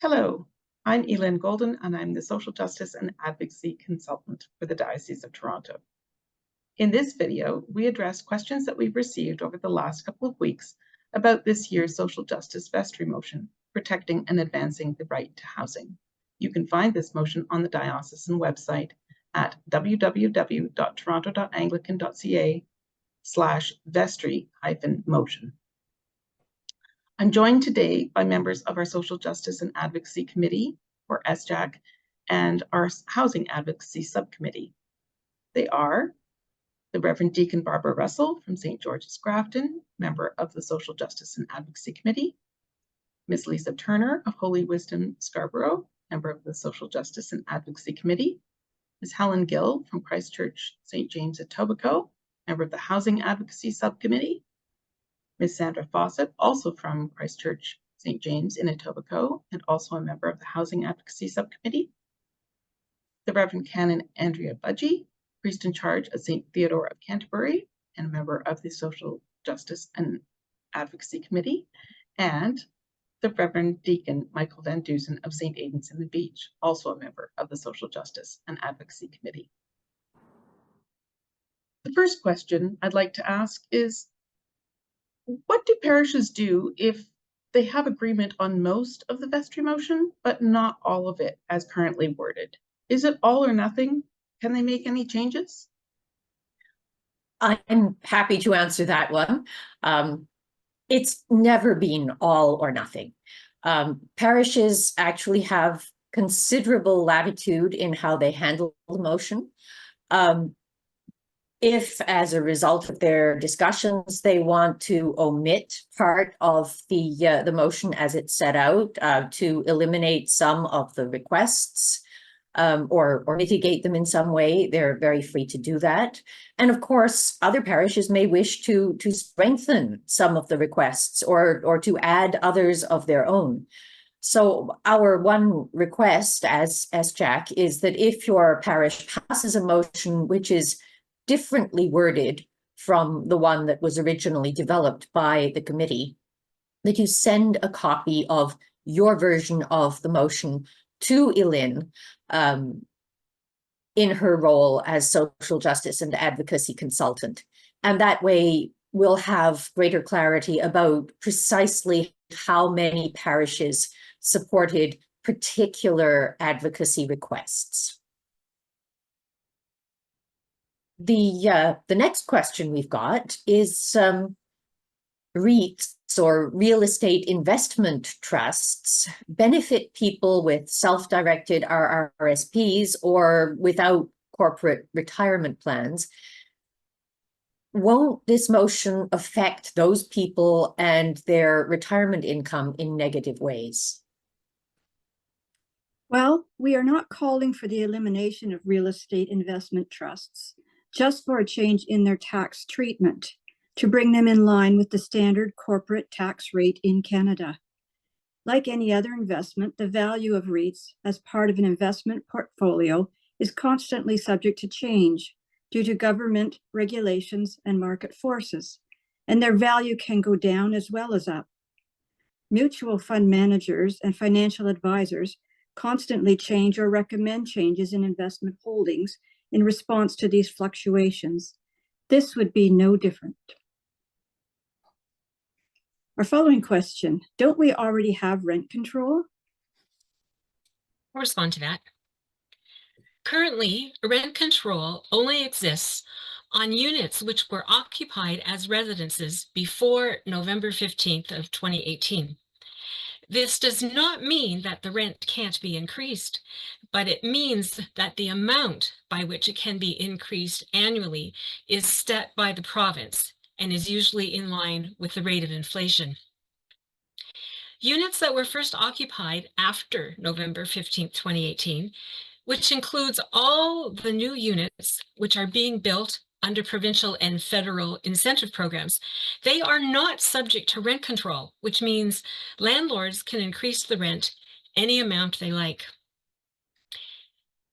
Hello, I'm Elin Golden, and I'm the Social Justice and Advocacy Consultant for the Diocese of Toronto. In this video, we address questions that we've received over the last couple of weeks about this year's social justice vestry motion, protecting and advancing the right to housing. You can find this motion on the diocesan website at www.toronto.anglican.ca/vestry-motion. I'm joined today by members of our Social Justice and Advocacy Committee, or SJAC, and our Housing Advocacy Subcommittee. They are the Reverend Deacon Barbara Russell from St. George's Grafton, member of the Social Justice and Advocacy Committee, Ms. Lisa Turner of Holy Wisdom Scarborough, member of the Social Justice and Advocacy Committee, Ms. Helen Gill from Christchurch St. James Etobicoke, member of the Housing Advocacy Subcommittee, Ms. Sandra Fawcett, also from Christchurch St. James in Etobicoke, and also a member of the Housing Advocacy Subcommittee, the Reverend Canon Andrea Budgie, priest in charge at St. Theodore of Canterbury, and a member of the Social Justice and Advocacy Committee, and the Reverend Deacon Michael Van Dusen of St. Aidan's in the Beach, also a member of the Social Justice and Advocacy Committee. The first question I'd like to ask is, what do parishes do if they have agreement on most of the vestry motion, but not all of it as currently worded? Is it all or nothing? Can they make any changes? I'm happy to answer that one. It's never been all or nothing. Parishes actually have considerable latitude in how they handle the motion. If, as a result of their discussions, they want to omit part of the motion as it's set out, to eliminate some of the requests, or mitigate them in some way, they're very free to do that. And of course, other parishes may wish to strengthen some of the requests or to add others of their own. So our one request as SJAC is that if your parish passes a motion which is differently worded from the one that was originally developed by the committee, that you send a copy of your version of the motion to Elin in her role as social justice and advocacy consultant. And that way we'll have greater clarity about precisely how many parishes supported particular advocacy requests. The next question we've got is REITs, or real estate investment trusts, benefit people with self-directed RRSPs or without corporate retirement plans. Won't this motion affect those people and their retirement income in negative ways? Well, we are not calling for the elimination of real estate investment trusts, just for a change in their tax treatment to bring them in line with the standard corporate tax rate in Canada. Like any other investment, the value of REITs as part of an investment portfolio is constantly subject to change due to government regulations and market forces, and their value can go down as well as up. Mutual fund managers and financial advisors constantly change or recommend changes in investment holdings in response to these fluctuations. This would be no different. Our following question, don't we already have rent control? I'll respond to that. Currently, rent control only exists on units which were occupied as residences before November 15th of 2018. This does not mean that the rent can't be increased, but it means that the amount by which it can be increased annually is set by the province and is usually in line with the rate of inflation. Units that were first occupied after November 15th, 2018, which includes all the new units which are being built under provincial and federal incentive programs, they are not subject to rent control, which means landlords can increase the rent any amount they like.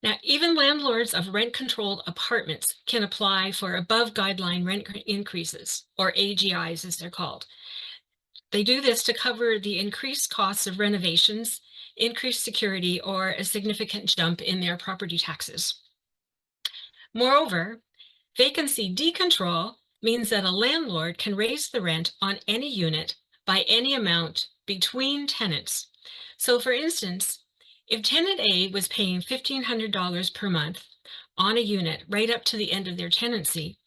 Now, even landlords of rent-controlled apartments can apply for above guideline rent increases, or AGIs as they're called. They do this to cover the increased costs of renovations, increased security, or a significant jump in their property taxes. Moreover, vacancy decontrol means that a landlord can raise the rent on any unit by any amount between tenants. So for instance, if tenant A was paying $1,500 per month on a unit right up to the end of their tenancy,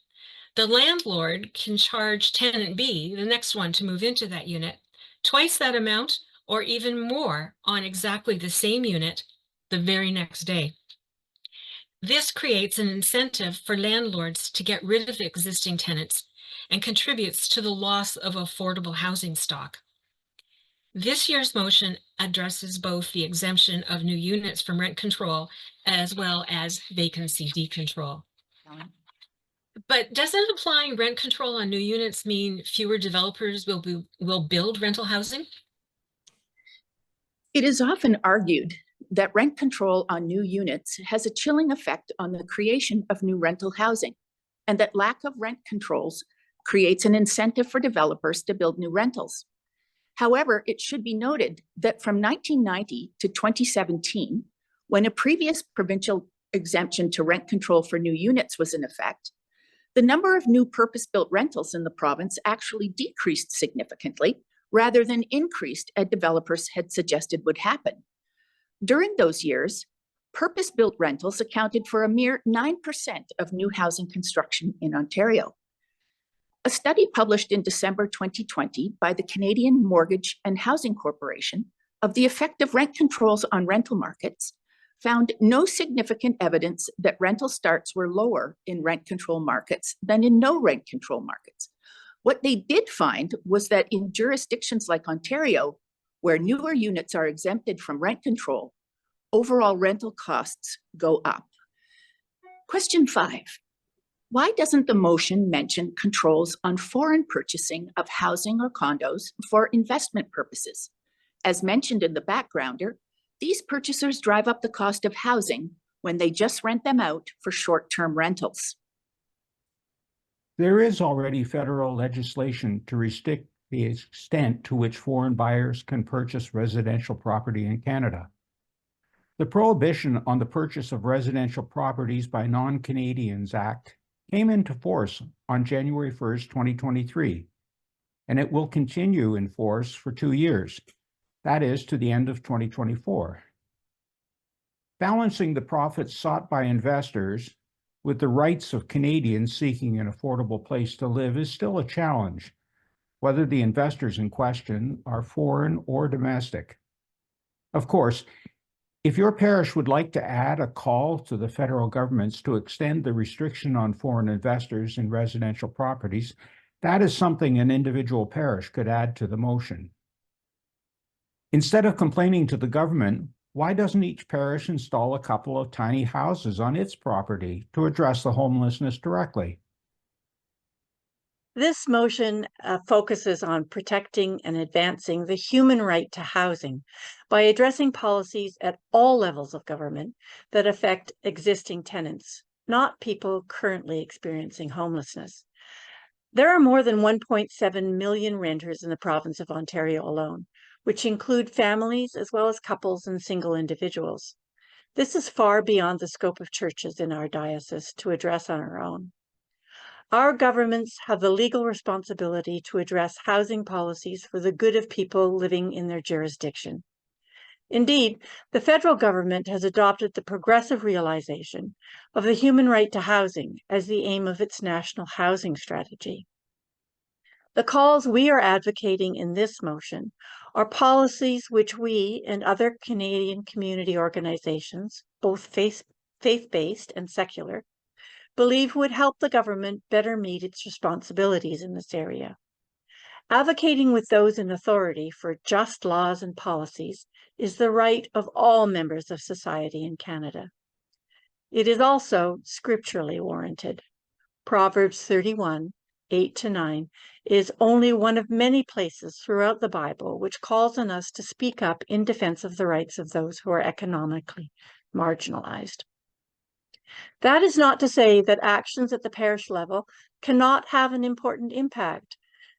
the landlord can charge tenant B, the next one to move into that unit, twice that amount or even more on exactly the same unit the very next day. This creates an incentive for landlords to get rid of existing tenants and contributes to the loss of affordable housing stock. This year's motion addresses both the exemption of new units from rent control as well as vacancy decontrol. But doesn't applying rent control on new units mean fewer developers will build rental housing? It is often argued that rent control on new units has a chilling effect on the creation of new rental housing, and that lack of rent controls creates an incentive for developers to build new rentals. However, it should be noted that from 1990 to 2017, when a previous provincial exemption to rent control for new units was in effect, the number of new purpose-built rentals in the province actually decreased significantly rather than increased as developers had suggested would happen. During those years, purpose-built rentals accounted for a mere 9% of new housing construction in Ontario. A study published in December 2020 by the Canadian Mortgage and Housing Corporation of the effect of rent controls on rental markets found no significant evidence that rental starts were lower in rent control markets than in no rent control markets. What they did find was that in jurisdictions like Ontario, where newer units are exempted from rent control, overall rental costs go up. Question 5. Why doesn't the motion mention controls on foreign purchasing of housing or condos for investment purposes? As mentioned in the backgrounder, these purchasers drive up the cost of housing when they just rent them out for short-term rentals. There is already federal legislation to restrict the extent to which foreign buyers can purchase residential property in Canada. The Prohibition on the Purchase of Residential Properties by Non-Canadians Act came into force on January 1st, 2023, and it will continue in force for 2 years, that is, to the end of 2024. Balancing the profits sought by investors with the rights of Canadians seeking an affordable place to live is still a challenge, whether the investors in question are foreign or domestic. Of course, if your parish would like to add a call to the federal governments to extend the restriction on foreign investors in residential properties, that is something an individual parish could add to the motion. Instead of complaining to the government, why doesn't each parish install a couple of tiny houses on its property to address the homelessness directly? This motion focuses on protecting and advancing the human right to housing by addressing policies at all levels of government that affect existing tenants, not people currently experiencing homelessness. There are more than 1.7 million renters in the province of Ontario alone, which include families as well as couples and single individuals. This is far beyond the scope of churches in our diocese to address on our own. Our governments have the legal responsibility to address housing policies for the good of people living in their jurisdiction. Indeed, the federal government has adopted the progressive realization of the human right to housing as the aim of its national housing strategy. The calls we are advocating in this motion are policies which we and other Canadian community organizations, both faith-based and secular, believe would help the government better meet its responsibilities in this area. Advocating with those in authority for just laws and policies is the right of all members of society in Canada. It is also scripturally warranted. Proverbs 31, 8-9 is only one of many places throughout the Bible which calls on us to speak up in defense of the rights of those who are economically marginalized. That is not to say that actions at the parish level cannot have an important impact.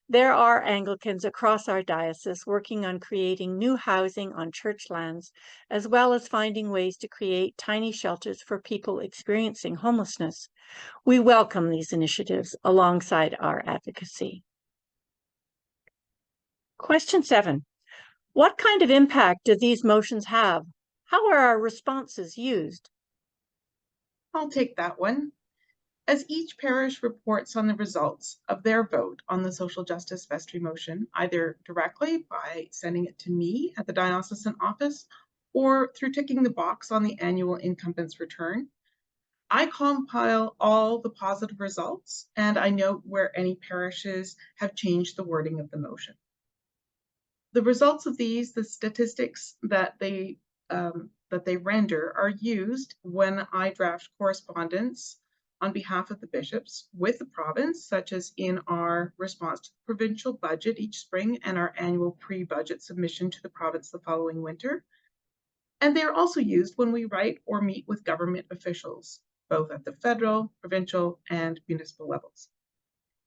There are Anglicans across our diocese working on creating new housing on church lands, as well as finding ways to create tiny shelters for people experiencing homelessness. We welcome these initiatives alongside our advocacy. Question 7. What kind of impact do these motions have? How are our responses used? I'll take that one. As each parish reports on the results of their vote on the social justice vestry motion, either directly by sending it to me at the diocesan office or through ticking the box on the annual incumbent's return, I compile all the positive results and I note where any parishes have changed the wording of the motion. The results of these, the statistics that they render, are used when I draft correspondence on behalf of the bishops with the province, such as in our response to the provincial budget each spring and our annual pre-budget submission to the province the following winter. And they are also used when we write or meet with government officials, both at the federal, provincial, and municipal levels.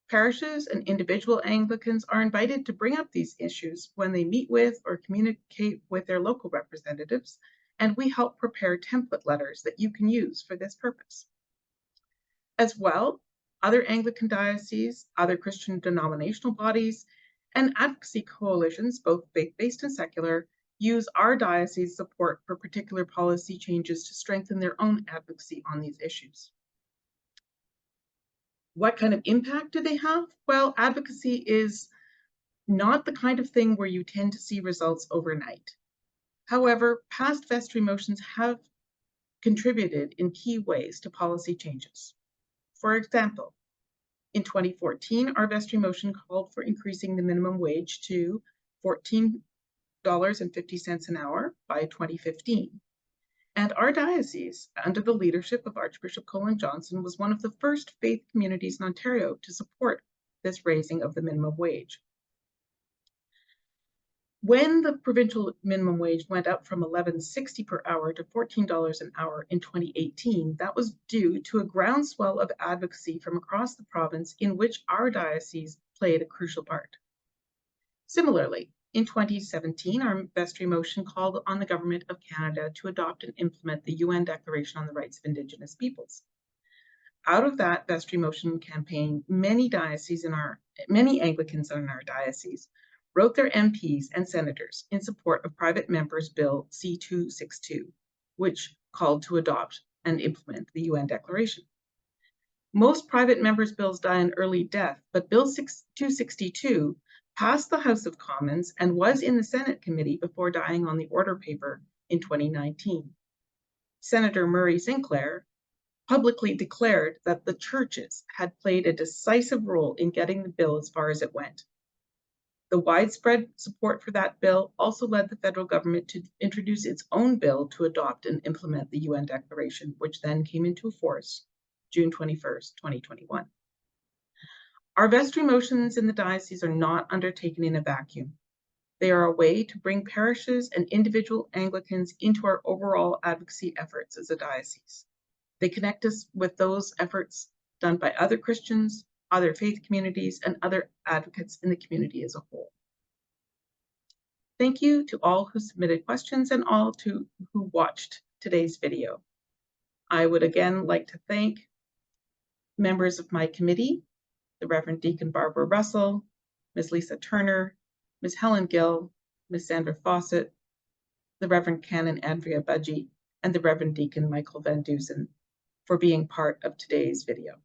Parishes and individual Anglicans are invited to bring up these issues when they meet with or communicate with their local representatives, and we help prepare template letters that you can use for this purpose. As well, other Anglican dioceses, other Christian denominational bodies, and advocacy coalitions, both faith-based and secular, use our diocese support for particular policy changes to strengthen their own advocacy on these issues. What kind of impact do they have? Well, advocacy is not the kind of thing where you tend to see results overnight. However, past vestry motions have contributed in key ways to policy changes. For example, in 2014, our vestry motion called for increasing the minimum wage to $14.50 an hour by 2015. And our diocese, under the leadership of Archbishop Colin Johnson, was one of the first faith communities in Ontario to support this raising of the minimum wage. When the provincial minimum wage went up from $11.60 per hour to $14 an hour in 2018, that was due to a groundswell of advocacy from across the province in which our diocese played a crucial part. Similarly, in 2017, our vestry motion called on the Government of Canada to adopt and implement the UN Declaration on the Rights of Indigenous Peoples. Out of that vestry motion campaign, many Anglicans in our diocese wrote their MPs and senators in support of Private Members Bill C-262, which called to adopt and implement the UN Declaration. Most private members' bills die an early death, but Bill 262 passed the House of Commons and was in the Senate committee before dying on the order paper in 2019. Senator Murray Sinclair publicly declared that the churches had played a decisive role in getting the bill as far as it went. The widespread support for that bill also led the federal government to introduce its own bill to adopt and implement the UN Declaration, which then came into force June 21st, 2021. Our vestry motions in the diocese are not undertaken in a vacuum. They are a way to bring parishes and individual Anglicans into our overall advocacy efforts as a diocese. They connect us with those efforts done by other Christians, other faith communities, and other advocates in the community as a whole. Thank you to all who submitted questions and all who watched today's video. I would again like to thank members of my committee, the Reverend Deacon Barbara Russell, Ms. Lisa Turner, Ms. Helen Gill, Ms. Sandra Fawcett, the Reverend Canon Andrea Budgie, and the Reverend Deacon Michael Van Dusen for being part of today's video.